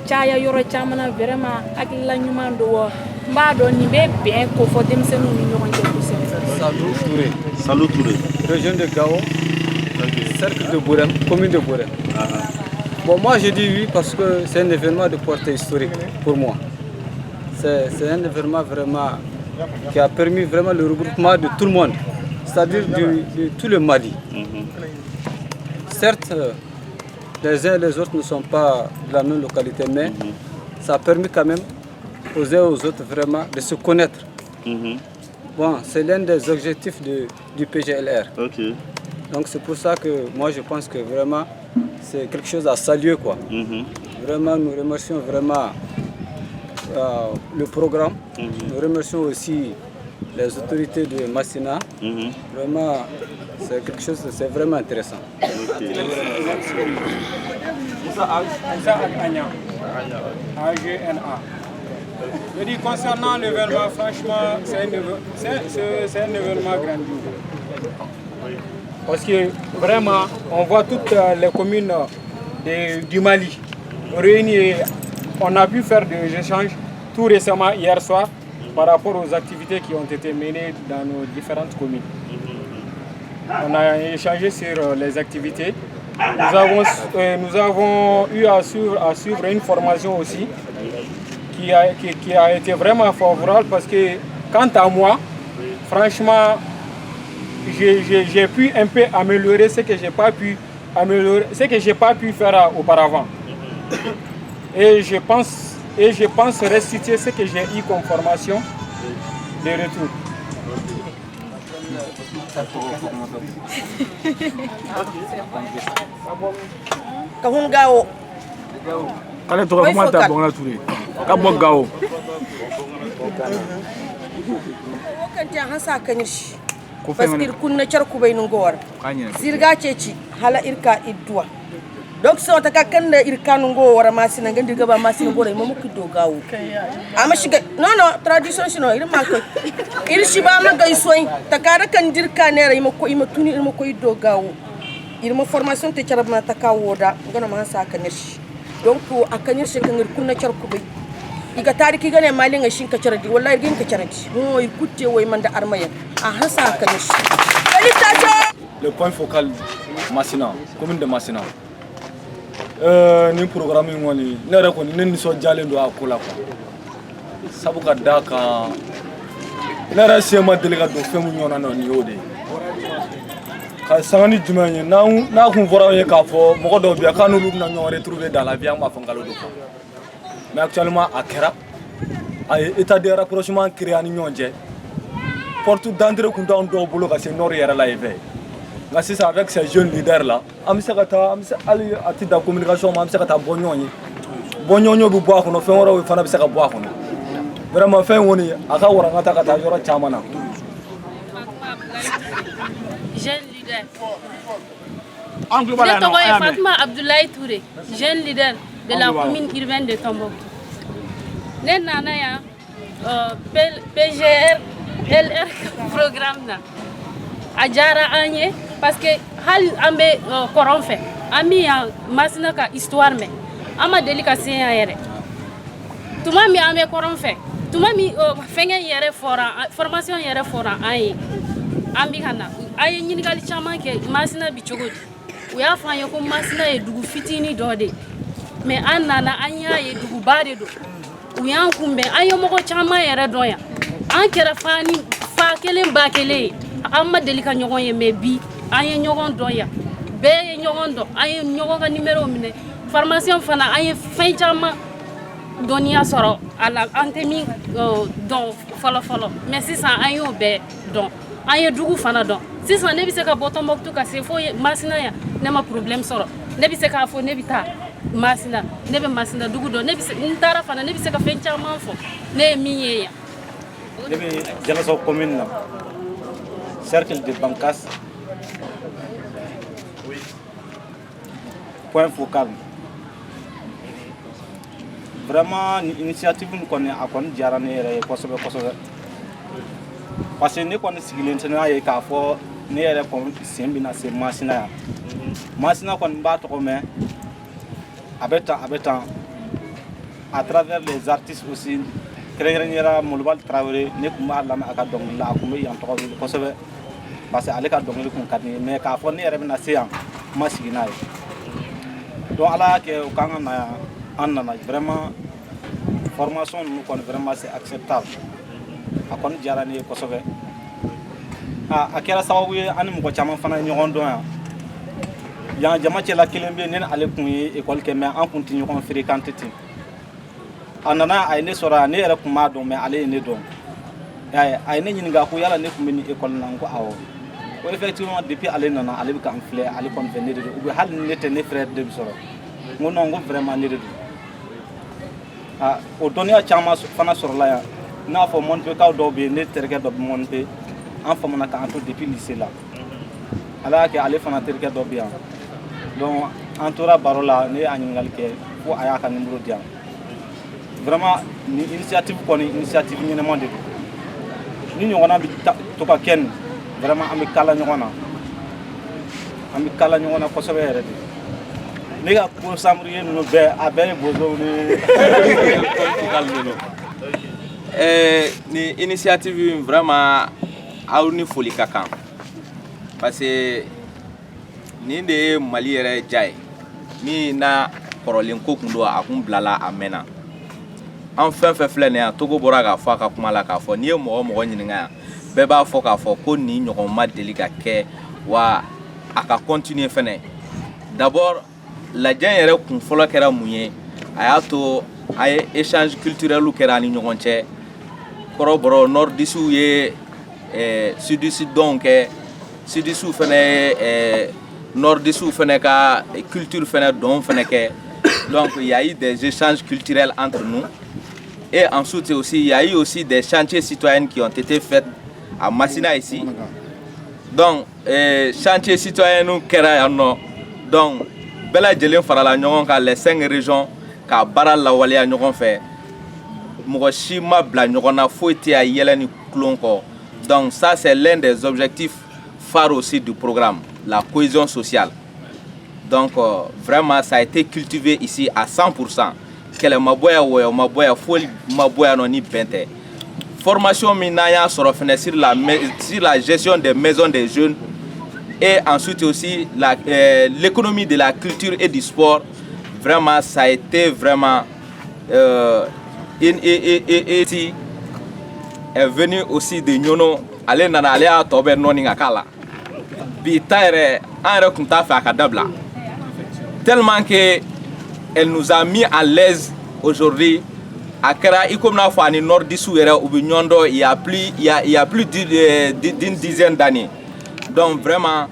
Caya yoro chamana vraiment ak la ñuman do mba do ni be bien ko fo dem senu ni ñoo ngi ko sen Salou Touré région de Gao, cercle de Bourem, commune de Bourem. Bon, moi je dis oui parce que c'est un événement de portée historique pour moi. C'est un événement vraiment qui a permis vraiment le regroupement de tout le monde, c'est-à-dire de tout le Mali. Certes, les uns et les autres ne sont pas de la même localité, mais ça a permis quand même aux uns et aux autres vraiment de se connaître. Bon, c'est l'un des objectifs du PGLR. Donc c'est pour ça que moi je pense que vraiment c'est quelque chose à saluer quoi. Vraiment nous remercions vraiment le programme. Nous remercions aussi les autorités de Massina. Vraiment c'est quelque chose, c'est vraiment intéressant. Je dis concernant l'événement, franchement, c'est un événement grandiose. Parce que vraiment, on voit toutes les communes du Mali réunies. On a pu faire des échanges tout récemment, hier soir, par rapport aux activités qui ont été menées dans nos différentes communes. On a échangé sur les activités. Nous avons eu à suivre une formation aussi qui a été vraiment favorable parce que quant à moi, franchement, j'ai pu un peu améliorer ce que j'ai pas pu faire auparavant. Et je pense restituer ce que j'ai eu comme formation de retour. Kahun Gao. Kale to comment ta bon la touré. Ka bo Gao. Wakan ta hasa kanirshi. Baskir kunna charku bainun gowar. Sirga ceci hala irka idduwa. Donc so ta kakan da irkanun gowar masina gandi gaba masina gore mamu kiddo gawo. Amma shiga no tradition shi no irin ma kai. Irshi ba ma gaisoi ta kara kan dirka ne rai mako imatuni irin mako iddo gawo. Irma formation te charabna ta kawo da ngana ma hasa kanirshi. Donc a kanirshi kan irkunna charku bai. Iga tariki gane malin ga shin ka charadi wallahi gin ka charadi mo ikutte way manda armayen a hasa kanirshi. Le point focal Massina, commune de Massina. Ni programme ngoni ne ra ko ni so jale do akula ko. Sabuka daka. Ne ra sema delega do femu nyona no ni ode. Ka sangani jumanye na kun fora ye ka fo mo do bia kanu lu na nyon retrouver dans la vie ma fangalo do ko. Mais actuellement à Kera, état de rapprochement créé à Nyonje. Porte d'André Kounda on boulot à ce nord hier là c'est avec ces jeunes leaders là. Amsakata, Ali à titre de communication, Amsakata Bognoni. Bognoni bu bois qu'on fait on va faire ça bois qu'on. Vraiment fait on est à Kawarangata Kata Yora Chamana. Jeune leader. Fatma Abdoulaye Touré, jeune leader de la commune urbaine de Tombouctou. Nous avons PGR, LR programme là. Adjara Anye, parce que hal ambe koron fait. Ami Massina ka histoire mais. Ama delika c'est yere. Tuma mi ambe koron fait. Tuma mi fenge yere formation yere fora ay. Ambi kana. Ay nyinigali chama ke Massina bi chogodi. Uya fanyo ko Massina e dugu fitini dode. Mais anana anya ye dugu bade do. Uyan kumbe ayo moko chama yere doya. An kera fani fa kelen ba kele. Amma delika nyogon ye mebi aye nyogon doya. Be ye nyogon do aye nyogon ka numéro mine. Formation fana aye fin chama donia soro ala antemi don follow. Mais si ça ayo be don aye dugu fana don. Si ça ne bi se ka Tombouctou ka se fo Massina ya ne ma problème soro. Ne bi se ka fo ne bi ta Massina ne be Massina dugu do ne bi se ntara fana ne bi se ka fin chama fo ne miye ya. Ne bi jalaso commune na cercle de Bankas. Oui. Point focal. vraiment initiative ni kɔni a kɔni diyara ne yɛrɛ ye kosɛbɛ kosɛbɛ parce que ne kɔni sigilen tɛ n'a ye k'a fɔ ne yɛrɛ kɔni sen bɛna se Masina yan Masina kɔni b'a tɔgɔ mɛn a bɛ tan à travers les artistes aussi kɛrɛnkɛrɛnnenya Molobali Tarawele ne tun b'a lamɛn a ka dɔnkili la a tun bɛ yan tɔgɔ wele kosɛbɛ parce que ale ka dɔnkili tun ka di n ye mais k'a fɔ ne yɛrɛ bɛna se yan n ma sigi n'a ye donc Ala y'a kɛ u k'an ka na yan an nana vraiment formation ninnu kɔni vraiment c'est acceptable a kɔni diyara ne ye kosɛbɛ a kɛra sababu ye an ni mɔgɔ caman fana ye ɲɔgɔn dɔn yan jama cɛla kelen bɛ yen ne ni ale tun ye école kɛ mais an tun tɛ ɲɔgɔn fréquenter ten a nana a ye ne sɔrɔ yan ne yɛrɛ tun b'a dɔn mais ale ye ne dɔn a ye ne ɲininka ko yala ne tun bɛ nin école la n ko awɔ ko effectivement depuis ale nana ale bɛ k'an filɛ ale kɔni fɛ ne de don ou bien hali ni ne tɛ ne frère de bɛ sɔrɔ n ko non n ko vraiment ne de don o dɔnniya caman fana sɔrɔla yan i n'a fɔ Mɔnipekaw dɔw bɛ yen ne terikɛ dɔ bɛ Mɔnipe an famana k'an to depuis lycée la Ala y'a kɛ ale fana terikɛ dɔ bɛ yan donc an tora baro la ne y'a ɲininkali kɛ fo a y'a ka numéro di yan vraiment ni initiative kɔni initiative ɲɛnɛman de don ni ɲɔgɔnna bɛ to ka kɛ nin vraiment an bɛ kala ɲɔgɔn na kosɛbɛ yɛrɛ de ne ka ko samuriye ninnu bɛɛ a bɛɛ ye bozow ni initiative vraiment aw ni foli ka kan parce que nin de ye Mali yɛrɛ ja ye min na kɔrɔlen ko kun don a kun bilala a mɛnna an fɛn fɛn filɛ nin yan Togo bɔra k'a fɔ a ka kuma la k'a fɔ n'i ye mɔgɔ ɲininka yan bɛɛ b'a fɔ k'a fɔ ko nin ɲɔgɔn ma deli ka kɛ wa a ka continuer fɛnɛ d'abord lajɛ yɛrɛ kun fɔlɔ kɛra mun ye a y'a to a ye échange culturel kɛra ani ɲɔgɔn cɛ kɔrɔbɔrɔ nordisiw ye sudisi dɔnw kɛ sudisiw fɛnɛ ye nordisiw fɛnɛ ka culture fɛnɛ dɔn fɛnɛ kɛ donc il y a eu des échanges culturels entre nous et ensuite aussi il y a eu aussi des chantiers citoyens qui ont été faits à Masina ici donc chantier citoyen kɛra yan nɔ donc bɛɛ lajɛlen farala ɲɔgɔn kan les 5 régions ka baara lawaleya ɲɔgɔn fɛ mɔgɔ si ma bila ɲɔgɔn na foyi tɛ a yɛlɛ ni kulon kɔ donc ça c'est l'un des objectifs phares aussi du programme la cohésion sociale donc vraiment ça a été cultivé ici à 100% kɛlɛ ma bɔ yan wɔyɔ ma bɔ yan foyi ma bɔ yan nɔ ni bɛn tɛ formation min n'an y'a sɔrɔ fɛnɛ sur la gestion des maisons des jeunes et ensuite aussi l'économie de la culture et du sport vraiment ça a été vraiment est venu aussi de Nyono ale nana ale y'a tɔ bɛ nɔni ka k'a la bi ta yɛrɛ an yɛrɛ kun t'a fɛ a ka dabila tellement que elle nous a mis à l'aise aujourd'hui a kɛra i komi n'a fɔ ani nordisiw yɛrɛ u bɛ ɲɔgɔn dɔn il y a plus d'une dizaine d'années donc vraiment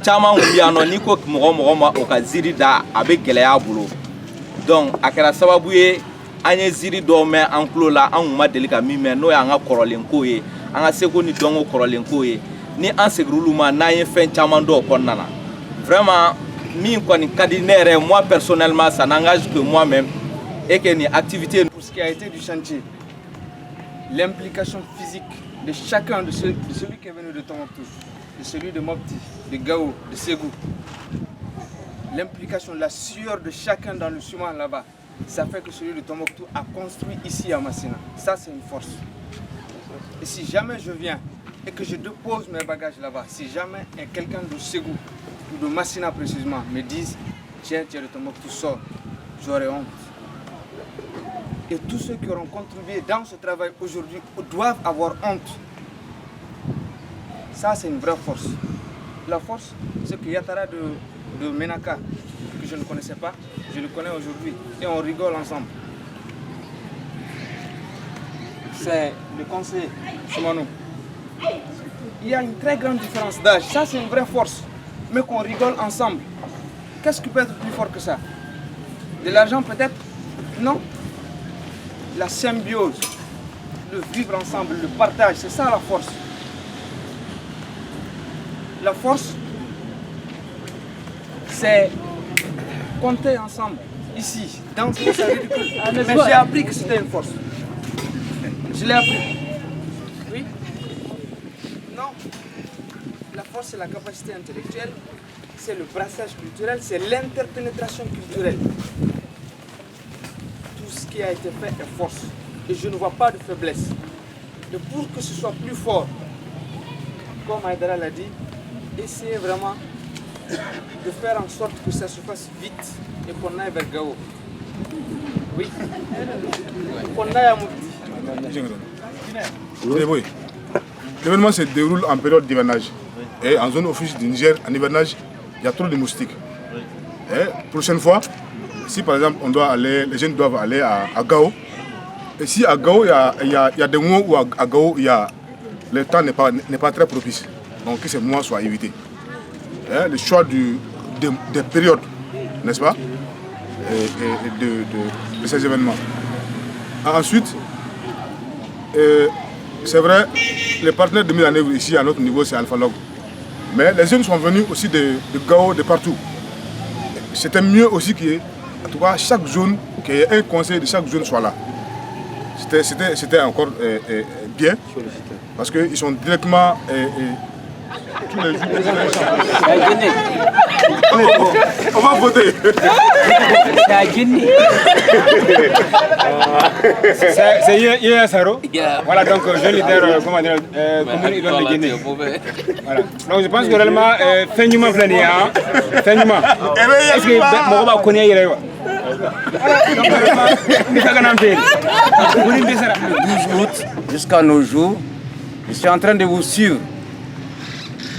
caman kun bɛ yan nɔ n'i ko mɔgɔ ma o ka ziiri da a bɛ gɛlɛya a bolo donc a kɛra sababu ye an ye ziiri dɔw mɛn an tulo la an kun ma deli ka min mɛn n'o y'an ka kɔrɔlenko ye an ka seko ni dɔnko kɔrɔlenko ye ni an seginna olu ma n'an ye fɛn caman dɔw kɔnɔna na vraiment min kɔni ka di ne yɛrɛ moi personnellement ça n'engage que moi-même et que ni activité pour ce qui a été du chantier l'implication physique de chacun de celui qui est venu de Tombouctou, de celui de Mopti, de Gao, de Ségou, l'implication, la sueur de chacun dans le ciment là-bas, ça fait que celui de Tombouctou a construit ici à Masina. Ça, c'est une force. Et si jamais je viens et que je dépose mes bagages là-bas, si jamais quelqu'un de Ségou ou de Masina précisément me dise tiens, tu es de Tombouctou, sors, j'aurai honte. Et tous ceux qui auront contribué dans ce travail aujourd'hui doivent avoir honte. Ça, c'est une vraie force. La force, c'est que Yatara de Menaka, que je ne connaissais pas, je le connais aujourd'hui. Et on rigole ensemble. C'est le conseiller Soumano. Il y a une très grande différence d'âge. Ça, c'est une vraie force. Mais qu'on rigole ensemble. Qu'est-ce qui peut être plus fort que ça? De l'argent peut-être? Non. La symbiose, le vivre ensemble, le partage, c'est ça la force. La force, c'est compter ensemble. ici, dans ce c'est ridicule. Mais j'ai appris que c'était une force. Je l'ai appris. Oui. Non. La force, c'est la capacité intellectuelle, c'est le brassage culturel, c'est l'interpénétration culturelle. Tout ce qui a été fait est force. Et je ne vois pas de faiblesse. Et pour que ce soit plus fort, comme Aïdara l'a dit, essayez vraiment de faire en sorte que ça se fasse vite et qu'on aille vers Gao. Oui. Qu'on aille à Moukti. L'événement se déroule en période d'hivernage. Et en zone office du Niger, en hivernage, il y a trop de moustiques. Et prochaine fois, si par exemple les jeunes doivent aller à Gao, et si à Gao, il y a des mois où à Gao, le temps n'est pas très propice. Donc que ces mois soient évités. Le choix des périodes, n'est-ce pas, et de ces événements. Ensuite, c'est vrai, les partenaires de mise en œuvre ici à notre niveau, c'est Alpha Log. Mais les jeunes sont venus aussi de Gao, de partout. C'était mieux aussi qu'en tout cas, chaque zone, qu'il y ait un conseil de chaque zone soit là. C'était encore bien, parce qu'ils sont directement tous les jours. On va voter. C'est Yaya Saro. Voilà, donc je leader, comment dire, commune Ilon de Guinée. Voilà. Donc je pense que réellement, fin du mois, est-ce que Mogoba connaît Yaya? Le 12 août jusqu'à nos jours, je suis en train de vous suivre.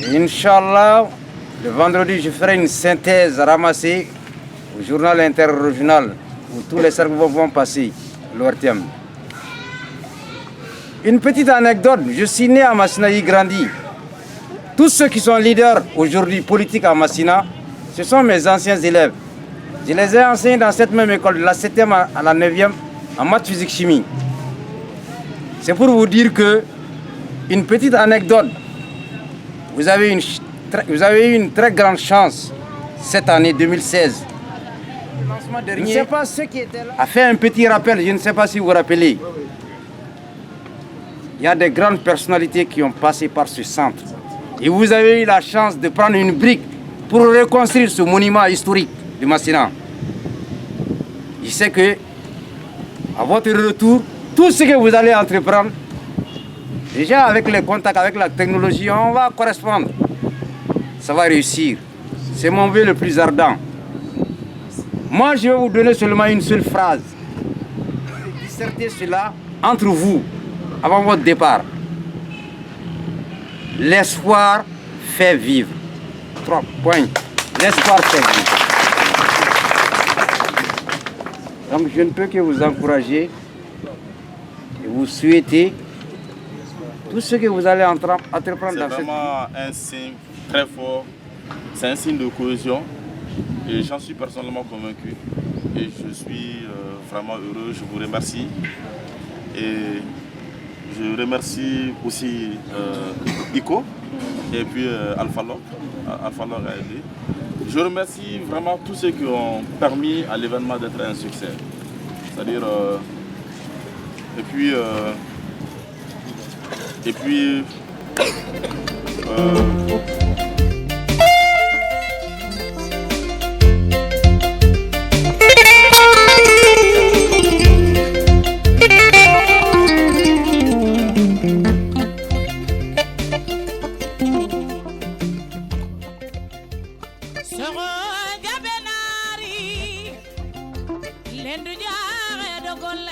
Et Inch'Allah, le vendredi, je ferai une synthèse ramassée au journal interrégional où tous les serveurs vont passer, l'ORTM. Une petite anecdote, je suis né à Massina, y grandi. Tous ceux qui sont leaders aujourd'hui politiques à Massina, ce sont mes anciens élèves. Je les ai enseignés dans cette même école, de la 7e à la 9e, en maths, physique, chimie. C'est pour vous dire que, une petite anecdote, vous avez eu une très grande chance cette année 2016. Je ne sais pas ceux qui étaient là. A fait un petit rappel, je ne sais pas si vous vous rappelez. Il y a des grandes personnalités qui ont passé par ce centre. Et vous avez eu la chance de prendre une brique pour reconstruire ce monument historique de Massina. Je sais que, à votre retour, tout ce que vous allez entreprendre, déjà avec les contacts, avec la technologie, on va correspondre. Ça va réussir. C'est mon vœu le plus ardent. Moi, je vais vous donner seulement une seule phrase. Dissertez cela entre vous, avant votre départ. L'espoir fait vivre. 3 points. L'espoir fait vivre. Donc je ne peux que vous encourager et vous souhaiter tout ce que vous allez entreprendre dans cette vie. C'est vraiment un signe très fort, c'est un signe de cohésion et j'en suis personnellement convaincu. Et je suis vraiment heureux, je vous remercie. Et je remercie aussi ICO et puis Alpha Log a aidé. Je remercie vraiment tous ceux qui ont permis à l'événement d'être un succès. C'est-à-dire, Lendu jaare dogolle